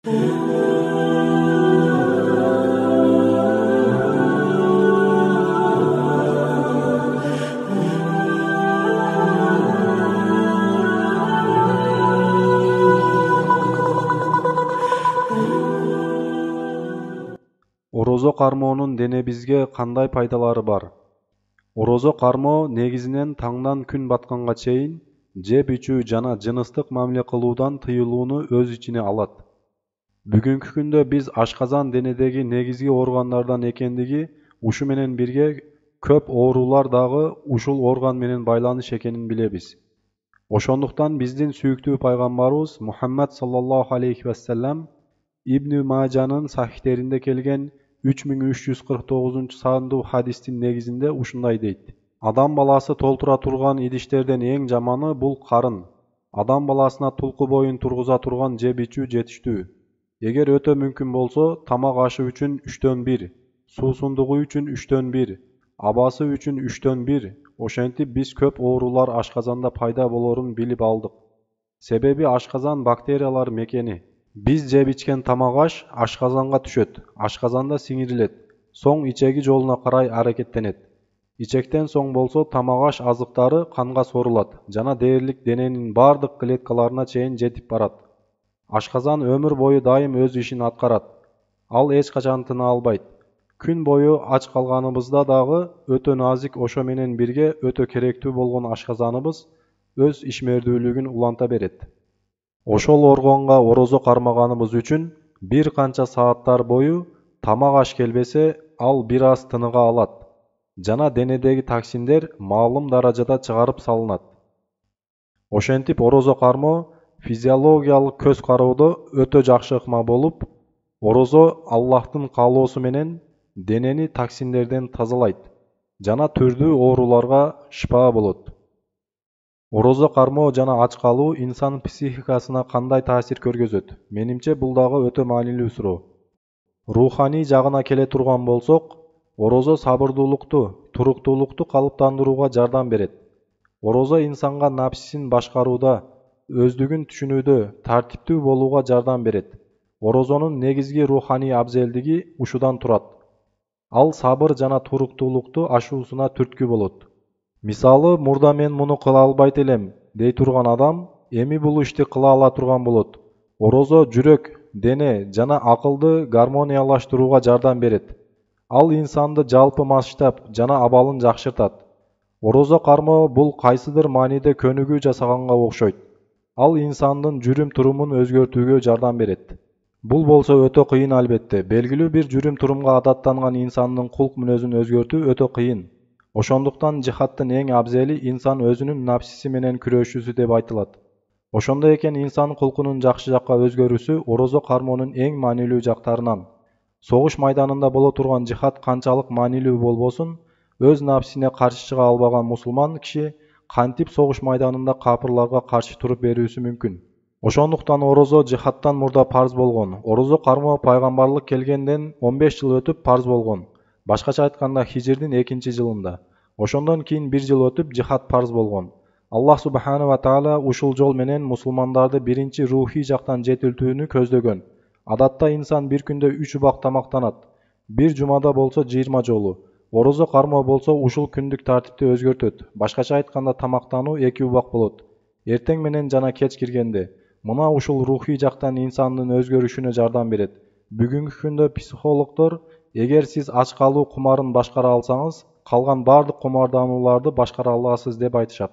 Orozo karmoonун denebizge кандай пайдалары бар? Орозо кармоо негизинен таңдан күн батканга чейин жеп ичүү жана жыныстык мамиле кылуудан тыйылууну өз ичине алат. Бүгүнкү күндө биз ашказан денедеги негизги органдардан экендиги, ушу менен бирге көп оорулар дагы ушул орган менен байланыш экенин билебиз. Ошондуктан биздин сүйүктүү пайгамбарыбыз Мухаммад саллаллаху алейхи вассалам Ибн Мажанын сахихтеринде келген 3349-сандуу хадистин негизинде ушундай дейт. Адам баласы толтура турган идиштерден эң жаманы бул карын. Адам баласына тулку боюн тургуза турган жеп ичүү жетиштүү. Эгер өтө мүмкүн болсо, тамак ашы үчүн 3/1, суусундугу үчүн 3/1, абасы үчүн 3/1. Ошентип биз көп оорулар ашказанда пайда болорун билип алдык. Себеби ашказан бактериялар мекени. Биз жеп ичкен тамак аш ашказанга түшөт, ашказанда сиңирилет, соң ичеги жолуна карай аракеттенет. Ичектен соң болсо тамак аш азыктары канга сорулат жана дээрлик дененин бардык клеткаларына чейин жетип барат. Ашказан өмүр бою дайым өз ишин аткарат. Ал эч качан тына албайт. Күн бою ач калганыбызда дагы өтө назик, ошо менен бирге өтө керектүү болгон ашказаныбыз өз ишмердүүлүгүн уланта берет. Ошол органга орозо кармаганыбыз үчүн бир канча сааттар бою тамак аш келбесе, ал бир аз тыныга алат жана денедеги токсиндер маалым даражада чыгарып салынат. Ошентип орозо кармоо физиологиялык көз кароодо өтө жакшы ыкма болуп, орозо Аллахтын каалоосу менен денени токсиндерден тазалайт жана түрдүү ооруларга шифа болот. Орозо кармоо жана ач калуу инсан психикасына кандай таасир көргөзөт? Менимче бул дагы өтө маанилүү суроо. Руханий жагына келе турган болсок, орозо сабырдуулукту, туруктуулукту калыптандырууга жардам берет. Орозо инсанга напсисин башкарууда, өздүгүн түшүнүүдө тартиптүү болууга жардам берет. Орозонун негизги руханий абзелдиги ушудан турат. Ал сабыр жана туруктуулукту ашуусуна түрткү болот. Мисалы, мурда мен муну кыла албайт элем дей турган адам эми бул ишти кыла ала турган болот. Орозо жүрөк, дене жана акылды гармониялаштырууга жардам берет. Ал инсанды жалпы масштаб жана абалын жакшыртат. Орозо кармоо бул кайсыдыр мааниде көнүгүү жасаганга окшойт. Ал инсандын жүрүм турумун өзгөртүүгө жардам берет. Бул болсо өтө кыйын албетте. Белгилүү бир жүрүм турумга адаттанган инсандын кулк мүнөзүн өзгөртүү өтө кыйын. Ошондуктан жихадтын эң абзели инсан өзүнүн напсиси менен күрөшүүсү деп айтылат. Ошондой экен инсан кулкунун жакшы жакка өзгөрүүсү орозо кармоонун эң маанилүү жактарынан. Согуш майданында боло турган жихад канчалык маанилүү болбосун, өз напсисине каршы чыга албаган мусулман киши кантип согуш майданында капырларга каршы туруп берүүсү мүмкүн? Ошондуктан орозо жихадтан мурда парз болгон. Орозо кармоо пайгамбарлык келгенден 15 жыл өтүп парз болгон. Башкача айтканда хижирдин 2-жылында. Ошондон кийин 1 жыл өтүп жихад парз болгон. Аллах субхана ва таала ушул жол менен мусулмандарды биринчи рухий жактан жетилтүүнү көздөгөн. Адатта инсан бир күндө 3 убак тамактанат. Бир жумада болсо 20 жолу. Орозо кармоо болсо ушул күндүк тартипти өзгөртөт. Башкача айтканда тамактануу 2 убак болот. Эртең менен жана кеч киргенде. Мына ушул рухий жактан инсандын өзгөрүшүнө жардам берет. Бүгүнкү күндө психологдор эгер сиз ач калуу кумарын башкара алсаңыз, калган бардык кумарданууларды башкара аласыз деп айтышат.